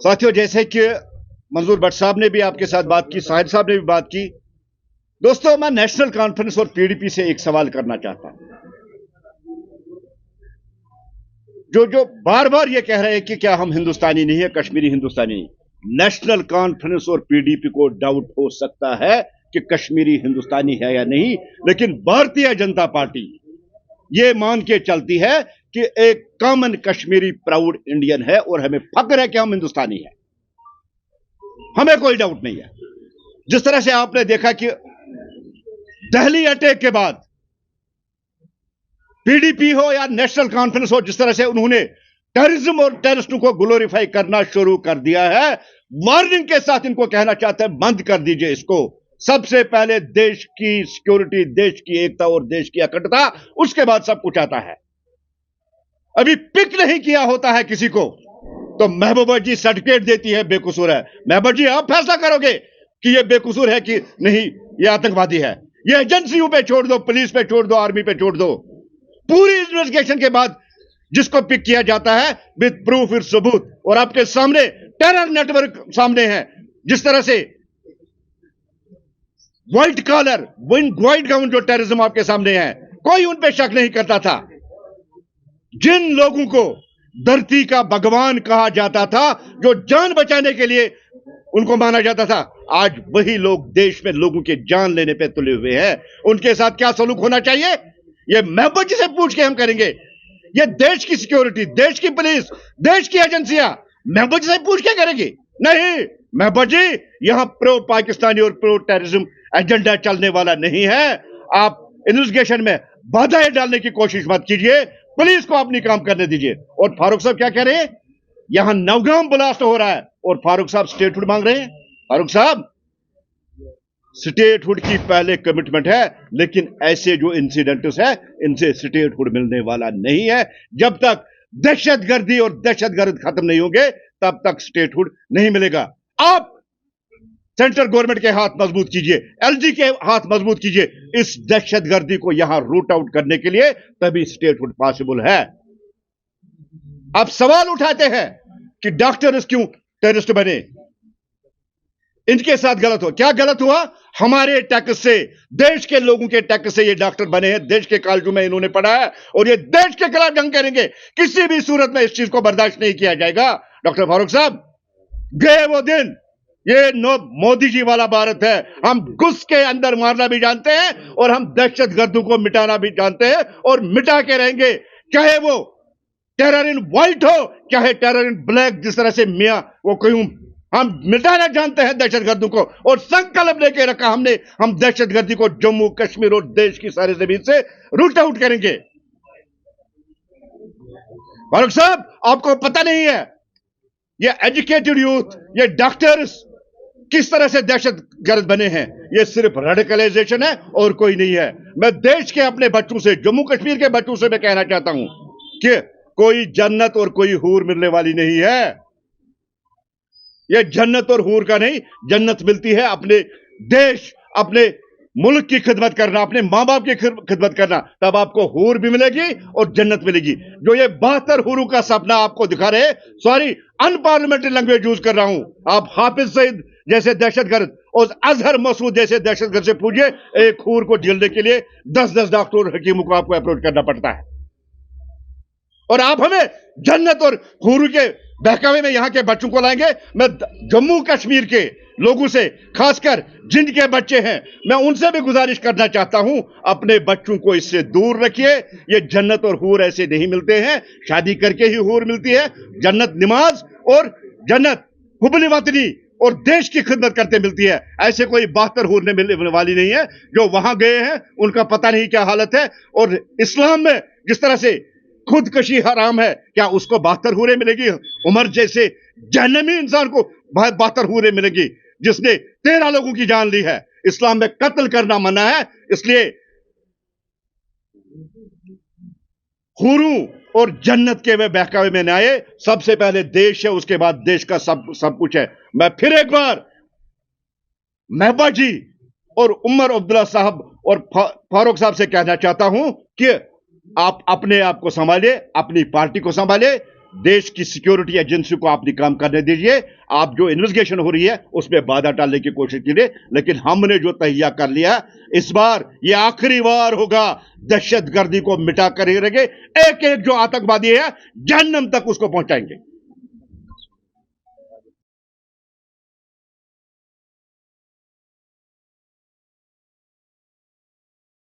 साथियों, जैसे कि मंजूर भट्ट साहब ने भी आपके साथ बात की, साहिद साहब ने भी बात की। दोस्तों, मैं नेशनल कॉन्फ्रेंस और पीडीपी से एक सवाल करना चाहता हूं। जो बार बार ये कह रहे हैं कि क्या हम हिंदुस्तानी नहीं है, कश्मीरी हिंदुस्तानी नहीं। नेशनल कॉन्फ्रेंस और पीडीपी को डाउट हो सकता है कि कश्मीरी हिंदुस्तानी है या नहीं, लेकिन भारतीय जनता पार्टी ये मान के चलती है कि एक कॉमन कश्मीरी प्राउड इंडियन है और हमें फक्र है कि हम हिंदुस्तानी हैं। हमें कोई डाउट नहीं है। जिस तरह से आपने देखा कि दिल्ली अटैक के बाद पीडीपी हो या नेशनल कॉन्फ्रेंस हो, जिस तरह से उन्होंने टेररिज्म और टेररिस्टों को ग्लोरीफाई करना शुरू कर दिया है, वार्निंग के साथ इनको कहना चाहते हैं बंद कर दीजिए इसको। सबसे पहले देश की सिक्योरिटी, देश की एकता और देश की अखंडता, उसके बाद सब कुछ आता है। अभी पिक नहीं किया होता है किसी को तो महबूबा जी सर्टिफिकेट देती है बेकसूर है। महबूबा जी, आप फैसला करोगे कि ये बेकसूर है कि नहीं, ये आतंकवादी है। ये एजेंसियों पे छोड़ दो, पुलिस पे छोड़ दो, आर्मी पे छोड़ दो। पूरी इन्वेस्टिगेशन के बाद जिसको पिक किया जाता है विद प्रूफ, विद सबूत, और आपके सामने टेरर नेटवर्क सामने है। जिस तरह से व्हाइट कॉलर, व्हाइट गाउन जो टेररिज्म आपके सामने है, कोई उन पे शक नहीं करता था। जिन लोगों को धरती का भगवान कहा जाता था, जो जान बचाने के लिए उनको माना जाता था, आज वही लोग देश में लोगों की जान लेने पे तुले हुए हैं। उनके साथ क्या सलूक होना चाहिए, ये महबूबा जी से पूछ के हम करेंगे। ये देश की सिक्योरिटी, देश की पुलिस, देश की एजेंसियां महबूबा जी से पूछ के करेगी? नहीं, महबूबा जी, यहां प्रो पाकिस्तानी और प्रो टेररिज्म एजेंडा चलने वाला नहीं है। आप इन्वेस्टिगेशन में बाधाएं डालने की कोशिश मत कीजिए, पुलिस को अपनी काम करने दीजिए। और फारूक साहब क्या कह रहे हैं, यहां नवगाम ब्लास्ट हो रहा है और फारूक साहब स्टेटहुड मांग रहे हैं। फारूक साहब, स्टेटहुड की पहले कमिटमेंट है, लेकिन ऐसे जो इंसिडेंट्स है इनसे स्टेटहुड मिलने वाला नहीं है। जब तक दहशतगर्दी और दहशतगर्द खत्म नहीं होंगे तब तक स्टेटहुड नहीं मिलेगा। आप सेंट्रल गवर्नमेंट के हाथ मजबूत कीजिए, एलजी के हाथ मजबूत कीजिए इस दहशतगर्दी को यहां रूट आउट करने के लिए, तभी स्टेटहुड पॉसिबल है। आप सवाल उठाते हैं कि डॉक्टर क्यों टेररिस्ट बने, इनके साथ गलत हो। क्या गलत हुआ? हमारे टैक्स से, देश के लोगों के टैक्स से ये डॉक्टर बने हैं, देश के कॉलेजों में इन्होंने पढ़ा है और ये देश के खिलाफ जंग करेंगे। किसी भी सूरत में इस चीज को बर्दाश्त नहीं किया जाएगा। डॉक्टर फारूक साहब, गए वो दिन, ये मोदी जी वाला भारत है। हम घुस के अंदर मारना भी जानते हैं और हम दहशतगर्दों को मिटाना भी जानते हैं और मिटा के रहेंगे, चाहे वो टेरर इन व्हाइट हो चाहे टेरर इन ब्लैक। जिस तरह से मियां वो कहूं, हम मिटाना जानते हैं दहशतगर्दों को और संकल्प लेके रखा हमने, हम दहशतगर्दी को जम्मू कश्मीर और देश की सारी जमीन से रूट आउट करेंगे। फारूक साहब, आपको पता नहीं है ये एजुकेटेड यूथ, ये डॉक्टर्स किस तरह से दहशतगर्द बने हैं। ये सिर्फ रेडिकलाइजेशन है और कोई नहीं है। मैं देश के अपने बच्चों से, जम्मू कश्मीर के बच्चों से मैं कहना चाहता हूं कि कोई जन्नत और कोई हूर मिलने वाली नहीं है। ये जन्नत और हूर का नहीं, जन्नत मिलती है अपने देश, अपने मुल्क की खिदमत करना, अपने मां बाप की खिदमत करना, तब आपको हूर भी मिलेगी और जन्नत मिलेगी। जो ये 72 हूरों का सपना आपको दिखा रहे, सॉरी अनपार्लियामेंट्री लैंग्वेज यूज कर रहा हूं, आप हाफिज सईद जैसे दहशतगर्द और अजहर मसूद जैसे दहशतगर्द से पूछिए, एक हूर को झेलने के लिए 10-10 डॉक्टर और हकीमों को आपको अप्रोच करना पड़ता है। और आप हमें जन्नत और हूर के बहकावे में यहां के बच्चों को लाएंगे। मैं जम्मू कश्मीर के लोगों से, खासकर जिनके बच्चे हैं, मैं उनसे भी गुजारिश करना चाहता हूं, अपने बच्चों को इससे दूर रखिए। ये जन्नत और हूर ऐसे नहीं मिलते हैं, शादी करके ही हूर मिलती है। जन्नत नमाज और जन्नत हुब्बुल वतनी और देश की खिदमत करते मिलती है। ऐसे कोई 72 हूर ने मिलने वाली नहीं है। जो वहां गए हैं उनका पता नहीं क्या हालत है। और इस्लाम में जिस तरह से खुदकशी हराम है, क्या उसको 72 हूरें मिलेगी? उमर जैसे जहन्नमी इंसान को 72 हूरें मिलेगी जिसने 13 लोगों की जान ली है। इस्लाम में कत्ल करना मना है, इसलिए हूरों और जन्नत के वे बहकावे में न आए। सबसे पहले देश है, उसके बाद देश का सब कुछ है। मैं फिर एक बार महबूबा जी और उमर अब्दुल्ला साहब और फारूक साहब से कहना चाहता हूं कि आप अपने आप को संभालिए, अपनी पार्टी को संभालिए। देश की सिक्योरिटी एजेंसी को अपनी काम करने दीजिए। आप जो इन्वेस्टिगेशन हो रही है उसमें बाधा डालने की कोशिश कीजिए, लेकिन हमने जो तैयार कर लिया इस बार ये आखिरी बार होगा। दहशतगर्दी को मिटा कर ही रहेंगे। एक एक जो आतंकवादी है जहन्नम तक उसको पहुंचाएंगे।